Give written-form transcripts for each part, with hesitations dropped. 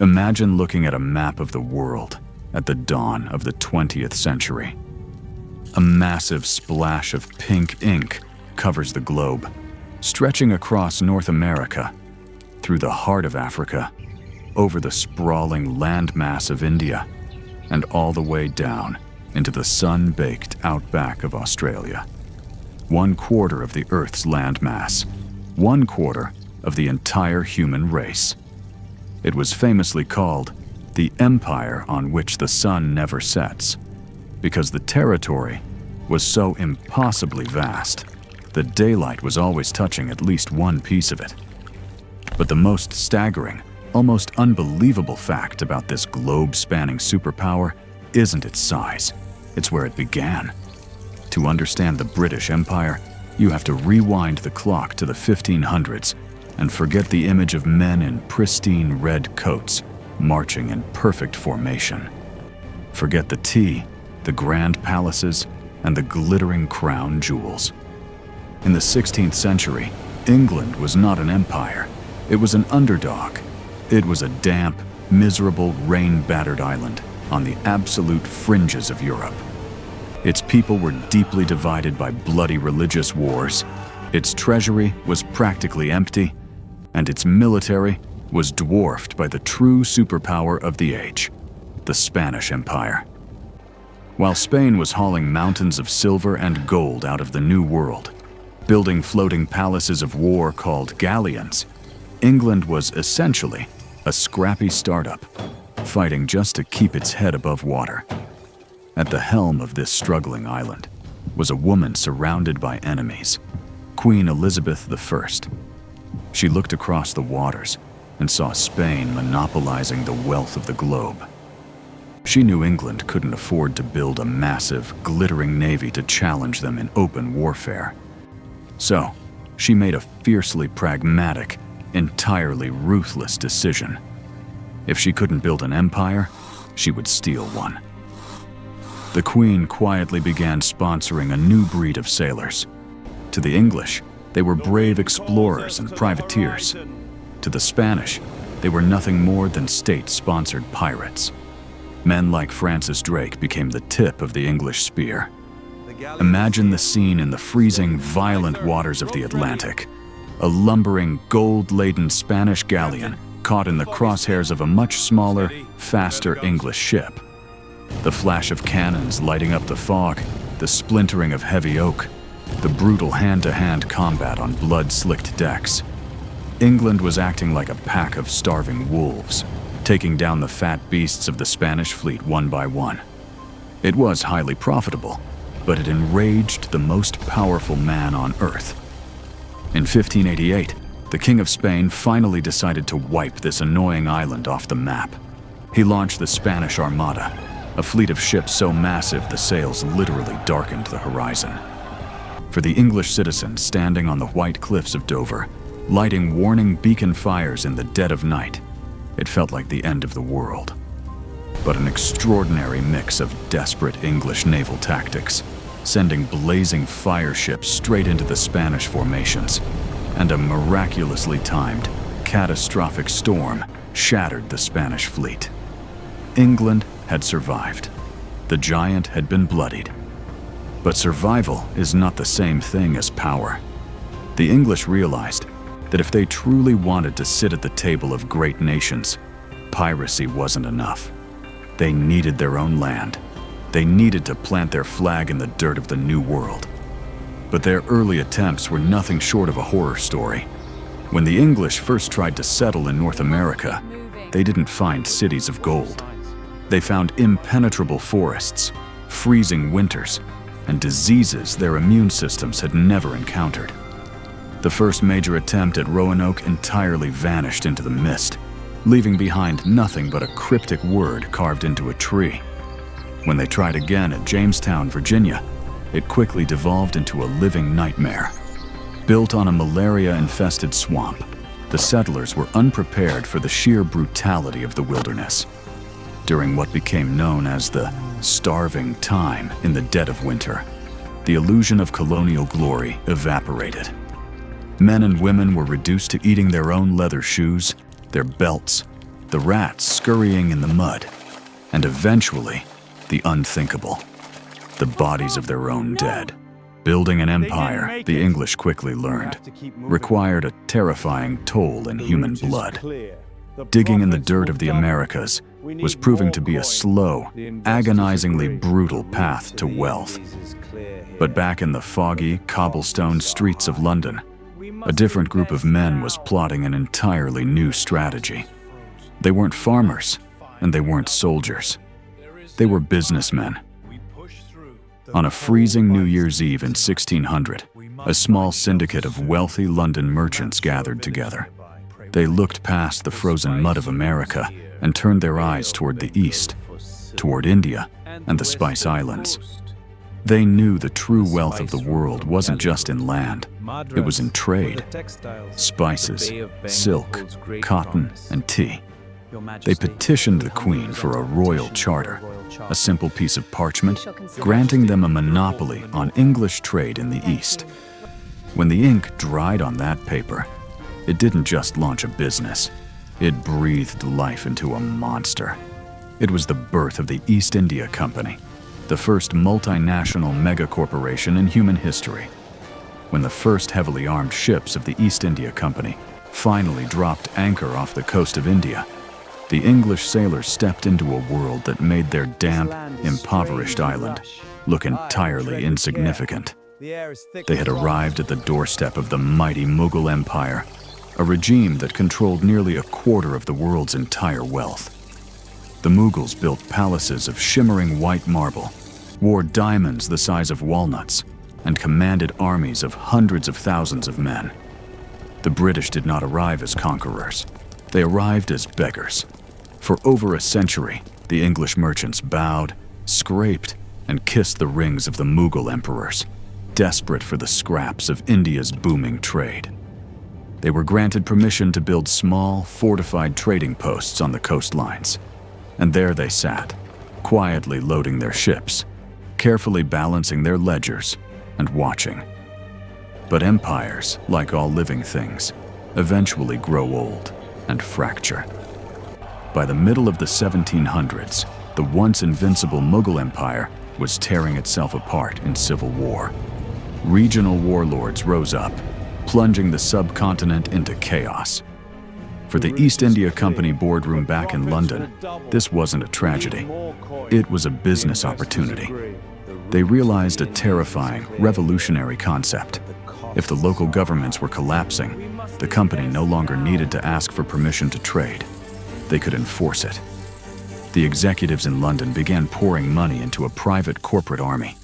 Imagine looking at a map of the world at the dawn of the 20th century. A massive splash of pink ink covers the globe, stretching across North America, through the heart of Africa, over the sprawling landmass of India, and all the way down into the sun-baked outback of Australia. 1/4 of the Earth's landmass, 1/4 of the entire human race. It was famously called the empire on which the sun never sets, because the territory was so impossibly vast that daylight was always touching at least one piece of it. But the most staggering, almost unbelievable fact about this globe-spanning superpower isn't its size, it's where it began. To understand the British Empire, you have to rewind the clock to the 1500s and forget the image of men in pristine red coats marching in perfect formation. Forget the tea, the grand palaces, and the glittering crown jewels. In the 16th century, England was not an empire. It was an underdog. It was a damp, miserable, rain-battered island on the absolute fringes of Europe. Its people were deeply divided by bloody religious wars. Its treasury was practically empty, and its military was dwarfed by the true superpower of the age, the Spanish Empire. While Spain was hauling mountains of silver and gold out of the New World, building floating palaces of war called galleons, England was essentially a scrappy startup, fighting just to keep its head above water. At the helm of this struggling island was a woman surrounded by enemies, Queen Elizabeth I. She looked across the waters and saw Spain monopolizing the wealth of the globe. She knew England couldn't afford to build a massive, glittering navy to challenge them in open warfare. So, she made a fiercely pragmatic, entirely ruthless decision. If she couldn't build an empire, she would steal one. The Queen quietly began sponsoring a new breed of sailors. To the English, they were brave explorers and privateers. To the Spanish, they were nothing more than state-sponsored pirates. Men like Francis Drake became the tip of the English spear. Imagine the scene in the freezing, violent waters of the Atlantic. A lumbering, gold-laden Spanish galleon caught in the crosshairs of a much smaller, faster English ship. The flash of cannons lighting up the fog, the splintering of heavy oak, the brutal hand-to-hand combat on blood-slicked decks. England was acting like a pack of starving wolves, taking down the fat beasts of the Spanish fleet one by one. It was highly profitable, but it enraged the most powerful man on earth. In 1588, the King of Spain finally decided to wipe this annoying island off the map. He launched the Spanish Armada, a fleet of ships so massive the sails literally darkened the horizon. For the English citizens standing on the white cliffs of Dover, lighting warning beacon fires in the dead of night, it felt like the end of the world. But an extraordinary mix of desperate English naval tactics, sending blazing fire ships straight into the Spanish formations, and a miraculously timed, catastrophic storm shattered the Spanish fleet. England had survived. The giant had been bloodied. But survival is not the same thing as power. The English realized that if they truly wanted to sit at the table of great nations, piracy wasn't enough. They needed their own land. They needed to plant their flag in the dirt of the New World. But their early attempts were nothing short of a horror story. When the English first tried to settle in North America, they didn't find cities of gold. They found impenetrable forests, freezing winters, and diseases their immune systems had never encountered. The first major attempt at Roanoke entirely vanished into the mist, leaving behind nothing but a cryptic word carved into a tree. When they tried again at Jamestown, Virginia, it quickly devolved into a living nightmare. Built on a malaria-infested swamp, the settlers were unprepared for the sheer brutality of the wilderness. During what became known as the starving time in the dead of winter, the illusion of colonial glory evaporated. Men and women were reduced to eating their own leather shoes, their belts, the rats scurrying in the mud, and eventually, the unthinkable, the bodies of their own dead. Building an empire, the English quickly learned, required a terrifying toll in human blood. Digging in the dirt of the Americas was proving to be a slow, agonizingly brutal path to wealth. But back in the foggy, cobblestone streets of London, a different group of men was plotting an entirely new strategy. They weren't farmers, and they weren't soldiers. They were businessmen. On a freezing New Year's Eve in 1600, a small syndicate of wealthy London merchants gathered together. They looked past the frozen mud of America and turned their eyes toward the east, toward India and the Spice Islands. They knew the true wealth of the world wasn't just in land, it was in trade. Spices, silk, cotton, and tea. They petitioned the Queen for a royal charter, a simple piece of parchment granting them a monopoly on English trade in the East. When the ink dried on that paper, it didn't just launch a business, it breathed life into a monster. It was the birth of the East India Company, the first multinational megacorporation in human history. When the first heavily armed ships of the East India Company finally dropped anchor off the coast of India, the English sailors stepped into a world that made their damp, impoverished island look entirely insignificant. They had arrived at the doorstep of the mighty Mughal Empire, a regime that controlled nearly a quarter of the world's entire wealth. The Mughals built palaces of shimmering white marble, wore diamonds the size of walnuts, and commanded armies of hundreds of thousands of men. The British did not arrive as conquerors. They arrived as beggars. For over a century, the English merchants bowed, scraped, and kissed the rings of the Mughal emperors, desperate for the scraps of India's booming trade. They were granted permission to build small, fortified trading posts on the coastlines. And there they sat, quietly loading their ships, carefully balancing their ledgers, and watching. But empires, like all living things, eventually grow old and fracture. By the middle of the 1700s, the once invincible Mughal Empire was tearing itself apart in civil war. Regional warlords rose up, plunging the subcontinent into chaos. For the East India Company boardroom back in London, this wasn't a tragedy. It was a business opportunity. They realized a terrifying, revolutionary concept. If the local governments were collapsing, the company no longer needed to ask for permission to trade. They could enforce it. The executives in London began pouring money into a private corporate army,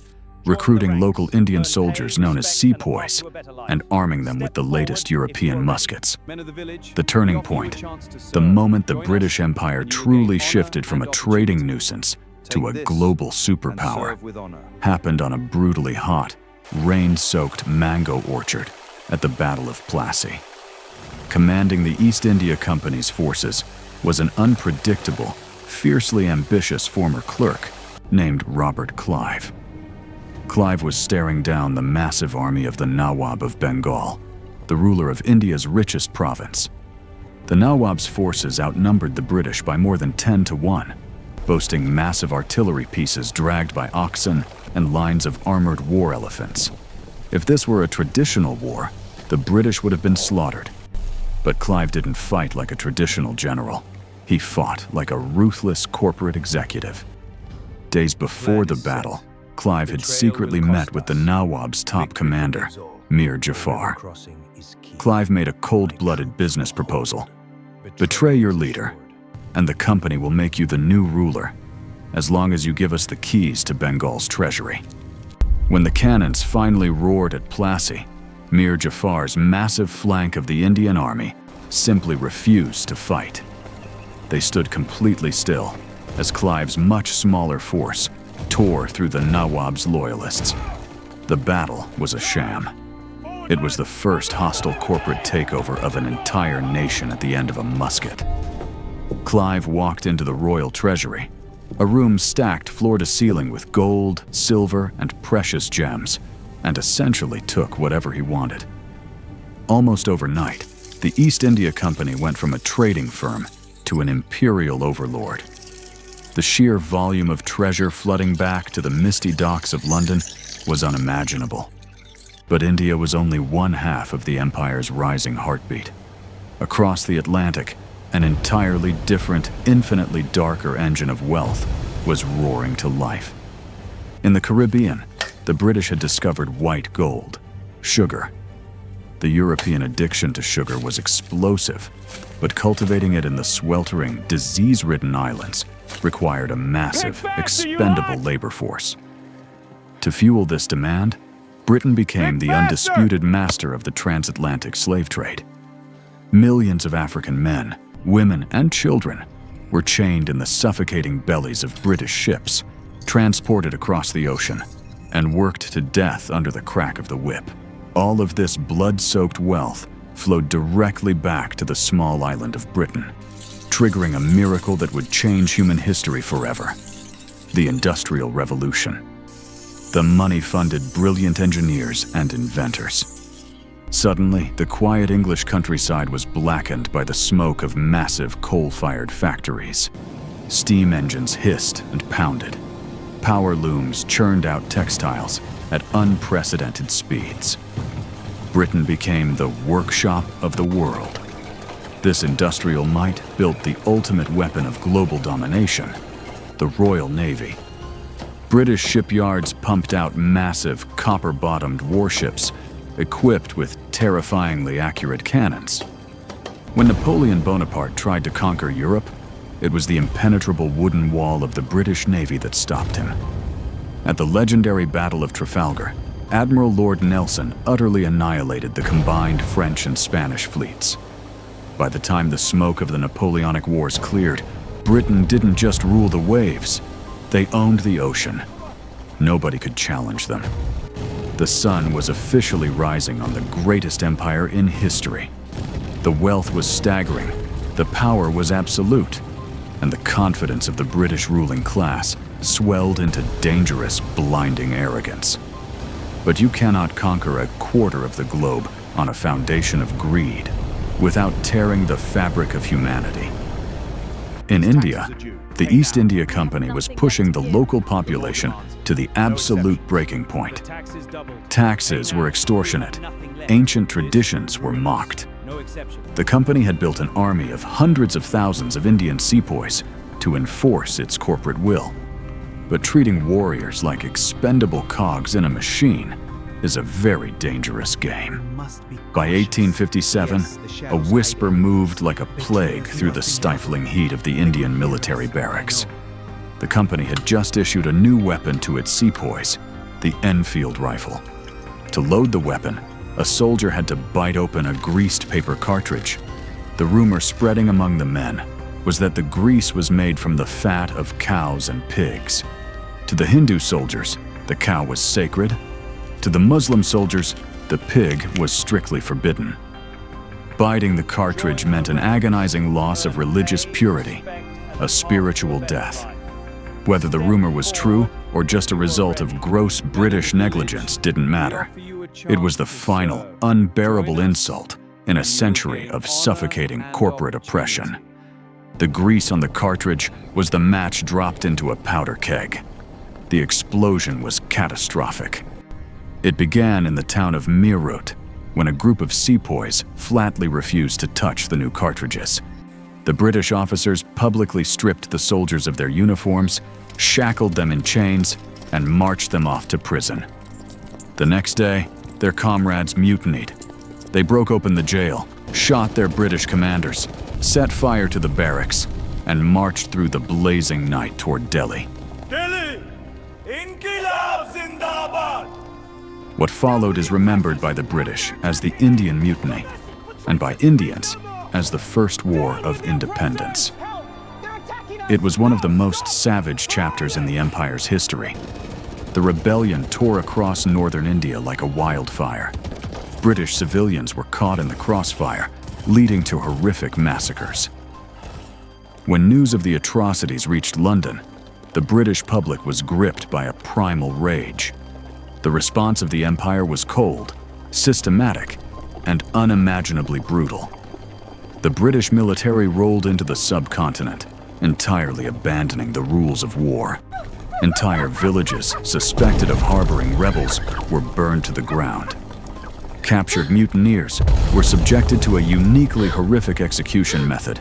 recruiting local Indian soldiers known as sepoys and arming them with the latest European muskets. The turning point, the moment the British Empire truly shifted from a trading nuisance to a global superpower, happened on a brutally hot, rain-soaked mango orchard at the Battle of Plassey. Commanding the East India Company's forces was an unpredictable, fiercely ambitious former clerk named Robert Clive. Clive was staring down the massive army of the Nawab of Bengal, the ruler of India's richest province. The Nawab's forces outnumbered the British by more than 10 to 1, boasting massive artillery pieces dragged by oxen and lines of armored war elephants. If this were a traditional war, the British would have been slaughtered. But Clive didn't fight like a traditional general. He fought like a ruthless corporate executive. Days before the battle, Clive had secretly met with the Nawab's top commander, Mir Jafar. Clive made a cold-blooded business proposal. Betray your leader, and the company will make you the new ruler, as long as you give us the keys to Bengal's treasury. When the cannons finally roared at Plassey, Mir Jafar's massive flank of the Indian army simply refused to fight. They stood completely still as Clive's much smaller force tore through the Nawab's loyalists. The battle was a sham. It was the first hostile corporate takeover of an entire nation at the end of a musket. Clive walked into the royal treasury, a room stacked floor to ceiling with gold, silver, and precious gems, and essentially took whatever he wanted. Almost overnight, the East India Company went from a trading firm to an imperial overlord. The sheer volume of treasure flooding back to the misty docks of London was unimaginable. But India was only one half of the empire's rising heartbeat. Across the Atlantic, an entirely different, infinitely darker engine of wealth was roaring to life. In the Caribbean, the British had discovered white gold, sugar. The European addiction to sugar was explosive, but cultivating it in the sweltering, disease-ridden islands required a massive, expendable labor force. To fuel this demand, Britain became the undisputed master of the transatlantic slave trade. Millions of African men, women, and children were chained in the suffocating bellies of British ships, transported across the ocean, and worked to death under the crack of the whip. All of this blood-soaked wealth flowed directly back to the small island of Britain, triggering a miracle that would change human history forever: the Industrial Revolution. The money funded brilliant engineers and inventors. Suddenly, the quiet English countryside was blackened by the smoke of massive coal-fired factories. Steam engines hissed and pounded. Power looms churned out textiles at unprecedented speeds. Britain became the workshop of the world. This industrial might built the ultimate weapon of global domination: the Royal Navy. British shipyards pumped out massive copper-bottomed warships equipped with terrifyingly accurate cannons. When Napoleon Bonaparte tried to conquer Europe, it was the impenetrable wooden wall of the British Navy that stopped him. At the legendary Battle of Trafalgar, Admiral Lord Nelson utterly annihilated the combined French and Spanish fleets. By the time the smoke of the Napoleonic Wars cleared, Britain didn't just rule the waves, they owned the ocean. Nobody could challenge them. The sun was officially rising on the greatest empire in history. The wealth was staggering, the power was absolute, and the confidence of the British ruling class swelled into dangerous, blinding arrogance. But you cannot conquer a quarter of the globe on a foundation of greed without tearing the fabric of humanity. In India, the East India Company was pushing the local population to the absolute breaking point. Taxes were extortionate. Ancient traditions were mocked. The company had built an army of hundreds of thousands of Indian sepoys to enforce its corporate will. But treating warriors like expendable cogs in a machine is a very dangerous game. By 1857, a whisper moved like a plague through the stifling heat of the Indian military barracks. The company had just issued a new weapon to its sepoys, the Enfield rifle. To load the weapon, a soldier had to bite open a greased paper cartridge. The rumor spreading among the men was that the grease was made from the fat of cows and pigs. To the Hindu soldiers, the cow was sacred. To the Muslim soldiers, the pig was strictly forbidden. Biting the cartridge meant an agonizing loss of religious purity, a spiritual death. Whether the rumor was true or just a result of gross British negligence didn't matter. It was the final, unbearable insult in a century of suffocating corporate oppression. The grease on the cartridge was the match dropped into a powder keg. The explosion was catastrophic. It began in the town of Meerut, when a group of sepoys flatly refused to touch the new cartridges. The British officers publicly stripped the soldiers of their uniforms, shackled them in chains, and marched them off to prison. The next day, their comrades mutinied. They broke open the jail, shot their British commanders, set fire to the barracks, and marched through the blazing night toward Delhi. What followed is remembered by the British as the Indian Mutiny, and by Indians as the First War of Independence. It was one of the most savage chapters in the empire's history. The rebellion tore across northern India like a wildfire. British civilians were caught in the crossfire, leading to horrific massacres. When news of the atrocities reached London, the British public was gripped by a primal rage. The response of the empire was cold, systematic, and unimaginably brutal. The British military rolled into the subcontinent, entirely abandoning the rules of war. Entire villages suspected of harboring rebels were burned to the ground. Captured mutineers were subjected to a uniquely horrific execution method,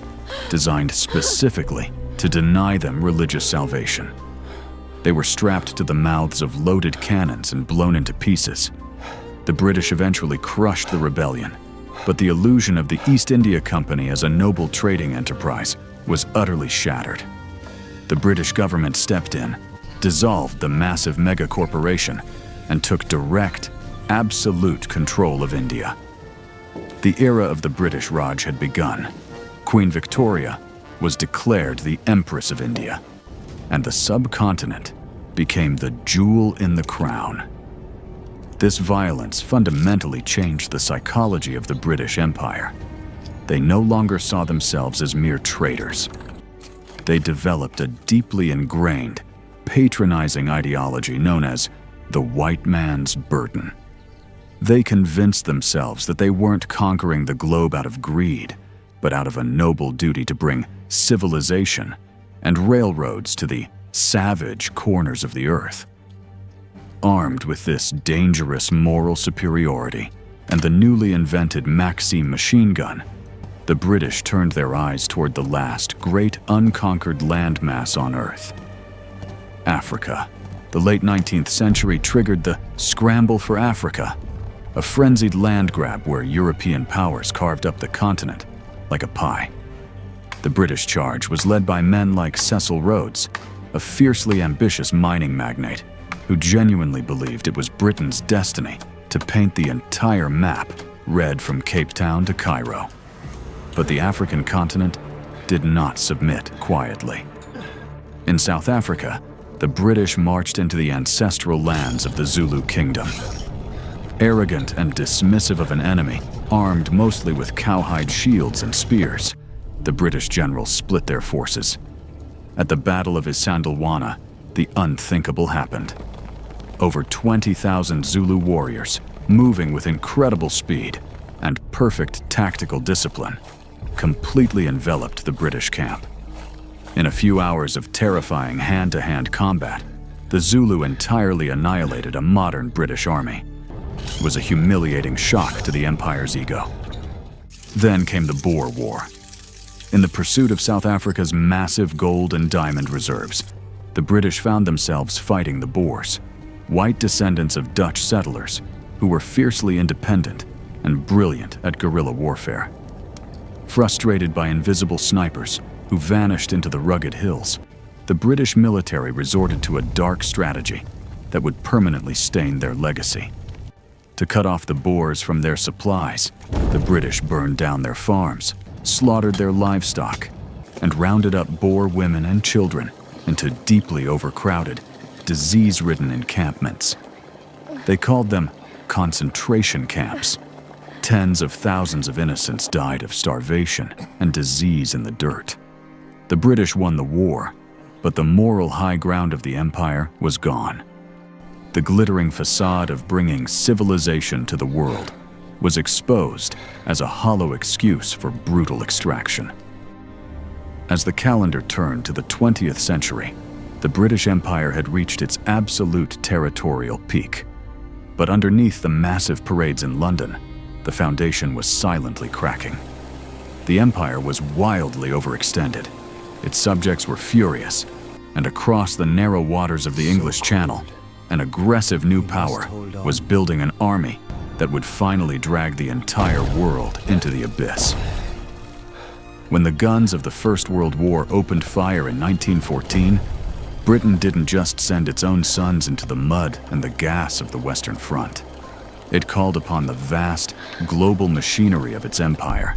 designed specifically to deny them religious salvation. They were strapped to the mouths of loaded cannons and blown into pieces. The British eventually crushed the rebellion, but the illusion of the East India Company as a noble trading enterprise was utterly shattered. The British government stepped in, dissolved the massive megacorporation, and took direct, absolute control of India. The era of the British Raj had begun. Queen Victoria was declared the Empress of India, and the subcontinent became the jewel in the crown. This violence fundamentally changed the psychology of the British Empire. They no longer saw themselves as mere traders. They developed a deeply ingrained, patronizing ideology known as the white man's burden. They convinced themselves that they weren't conquering the globe out of greed, but out of a noble duty to bring civilization and railroads to the savage corners of the earth. Armed with this dangerous moral superiority and the newly invented Maxim machine gun, the British turned their eyes toward the last great unconquered landmass on Earth. Africa. The late 19th century triggered the Scramble for Africa, a frenzied land grab where European powers carved up the continent like a pie. The British charge was led by men like Cecil Rhodes, a fiercely ambitious mining magnate who genuinely believed it was Britain's destiny to paint the entire map red from Cape Town to Cairo. But the African continent did not submit quietly. In South Africa, the British marched into the ancestral lands of the Zulu kingdom. Arrogant and dismissive of an enemy, armed mostly with cowhide shields and spears, the British generals split their forces. At the Battle of Isandlwana, the unthinkable happened. Over 20,000 Zulu warriors, moving with incredible speed and perfect tactical discipline, completely enveloped the British camp. In a few hours of terrifying hand-to-hand combat, the Zulu entirely annihilated a modern British army. It was a humiliating shock to the Empire's ego. Then came the Boer War. In the pursuit of South Africa's massive gold and diamond reserves, the British found themselves fighting the Boers, white descendants of Dutch settlers who were fiercely independent and brilliant at guerrilla warfare. Frustrated by invisible snipers who vanished into the rugged hills, the British military resorted to a dark strategy that would permanently stain their legacy. To cut off the Boers from their supplies, the British burned down their farms, slaughtered their livestock, and rounded up Boer women and children into deeply overcrowded, disease-ridden encampments. They called them concentration camps. Tens of thousands of innocents died of starvation and disease in the dirt. The British won the war, but the moral high ground of the empire was gone. The glittering facade of bringing civilization to the world was exposed as a hollow excuse for brutal extraction. As the calendar turned to the 20th century, the British Empire had reached its absolute territorial peak. But underneath the massive parades in London, the foundation was silently cracking. The empire was wildly overextended. Its subjects were furious, and across the narrow waters of the English Channel, an aggressive new power was building an army that would finally drag the entire world into the abyss. When the guns of the First World War opened fire in 1914, Britain didn't just send its own sons into the mud and the gas of the Western Front. It called upon the vast, global machinery of its empire.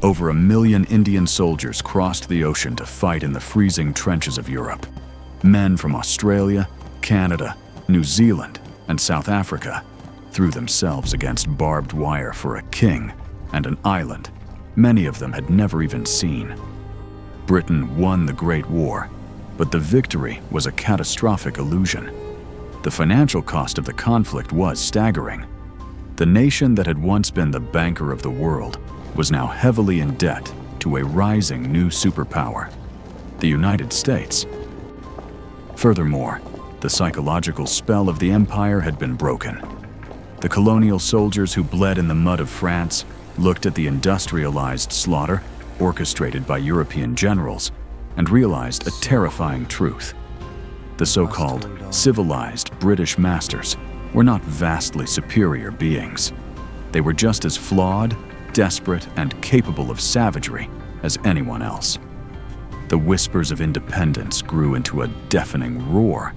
Over 1 million Indian soldiers crossed the ocean to fight in the freezing trenches of Europe. Men from Australia, Canada, New Zealand, and South Africa threw themselves against barbed wire for a king and an island many of them had never even seen. Britain won the Great War, but the victory was a catastrophic illusion. The financial cost of the conflict was staggering. The nation that had once been the banker of the world was now heavily in debt to a rising new superpower, the United States. Furthermore, the psychological spell of the empire had been broken. The colonial soldiers who bled in the mud of France looked at the industrialized slaughter orchestrated by European generals and realized a terrifying truth. The so-called civilized British masters were not vastly superior beings. They were just as flawed, desperate, and capable of savagery as anyone else. The whispers of independence grew into a deafening roar.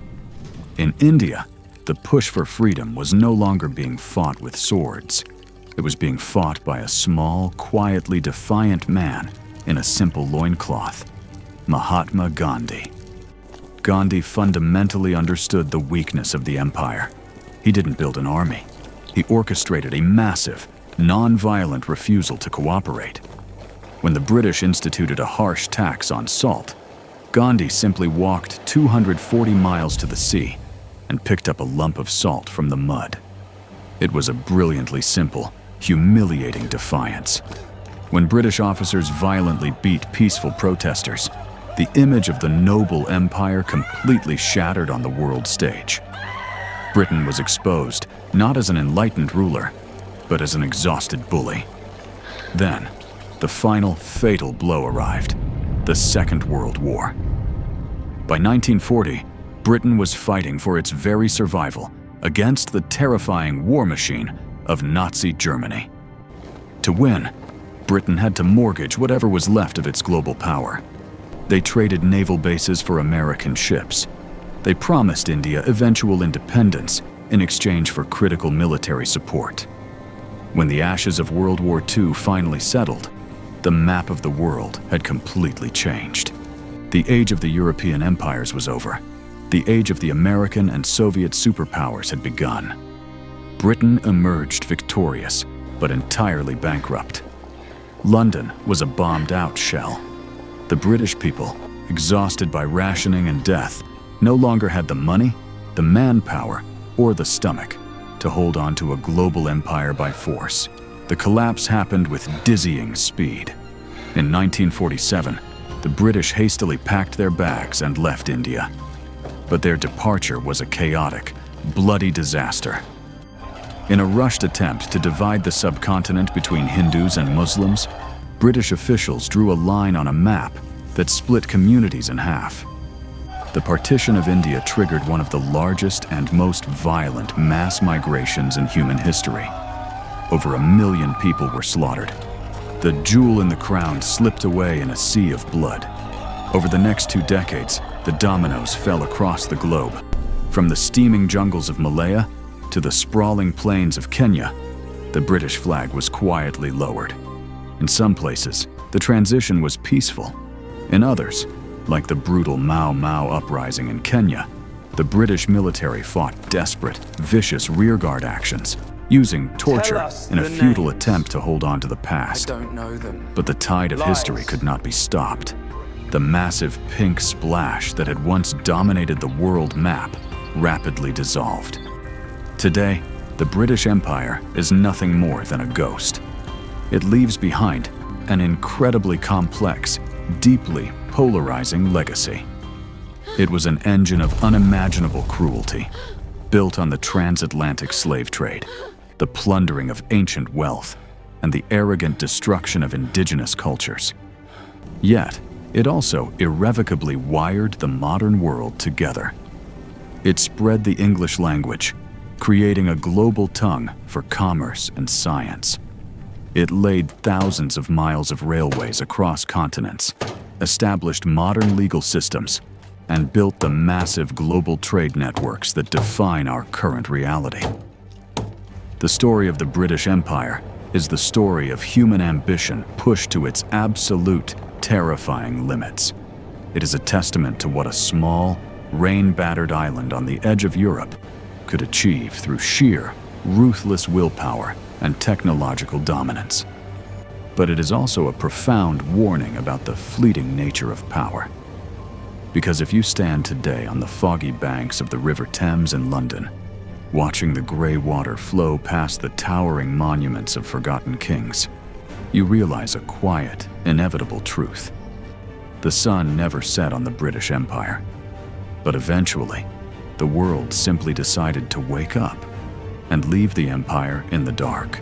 In India, the push for freedom was no longer being fought with swords. It was being fought by a small, quietly defiant man in a simple loincloth, Mahatma Gandhi. Gandhi fundamentally understood the weakness of the empire. He didn't build an army. He orchestrated a massive, non-violent refusal to cooperate. When the British instituted a harsh tax on salt, Gandhi simply walked 240 miles to the sea and picked up a lump of salt from the mud. It was a brilliantly simple, humiliating defiance. When British officers violently beat peaceful protesters, the image of the noble empire completely shattered on the world stage. Britain was exposed not as an enlightened ruler, but as an exhausted bully. Then, the final fatal blow arrived: the Second World War. By 1940, Britain was fighting for its very survival against the terrifying war machine of Nazi Germany. To win, Britain had to mortgage whatever was left of its global power. They traded naval bases for American ships. They promised India eventual independence in exchange for critical military support. When the ashes of World War II finally settled, the map of the world had completely changed. The age of the European empires was over. The age of the American and Soviet superpowers had begun. Britain emerged victorious, but entirely bankrupt. London was a bombed-out shell. The British people, exhausted by rationing and death, no longer had the money, the manpower, or the stomach to hold on to a global empire by force. The collapse happened with dizzying speed. In 1947, the British hastily packed their bags and left India. But their departure was a chaotic, bloody disaster. In a rushed attempt to divide the subcontinent between Hindus and Muslims, British officials drew a line on a map that split communities in half. The partition of India triggered one of the largest and most violent mass migrations in human history. Over 1 million people were slaughtered. The jewel in the crown slipped away in a sea of blood. Over the next 2 decades, the dominoes fell across the globe. From the steaming jungles of Malaya to the sprawling plains of Kenya, the British flag was quietly lowered. In some places, the transition was peaceful. In others, like the brutal Mau Mau uprising in Kenya, the British military fought desperate, vicious rearguard actions, using torture in a futile attempt to hold on to the past. I don't know them. But the tide of history could not be stopped. The massive pink splash that had once dominated the world map rapidly dissolved. Today, the British Empire is nothing more than a ghost. It leaves behind an incredibly complex, deeply polarizing legacy. It was an engine of unimaginable cruelty, built on the transatlantic slave trade, the plundering of ancient wealth, and the arrogant destruction of indigenous cultures. Yet, it also irrevocably wired the modern world together. It spread the English language, creating a global tongue for commerce and science. It laid thousands of miles of railways across continents, established modern legal systems, and built the massive global trade networks that define our current reality. The story of the British Empire is the story of human ambition pushed to its absolute, terrifying limits. It is a testament to what a small, rain-battered island on the edge of Europe could achieve through sheer, ruthless willpower and technological dominance. But it is also a profound warning about the fleeting nature of power. Because if you stand today on the foggy banks of the River Thames in London, watching the grey water flow past the towering monuments of forgotten kings, you realize a quiet, inevitable truth. The sun never set on the British Empire, but eventually, the world simply decided to wake up and leave the empire in the dark.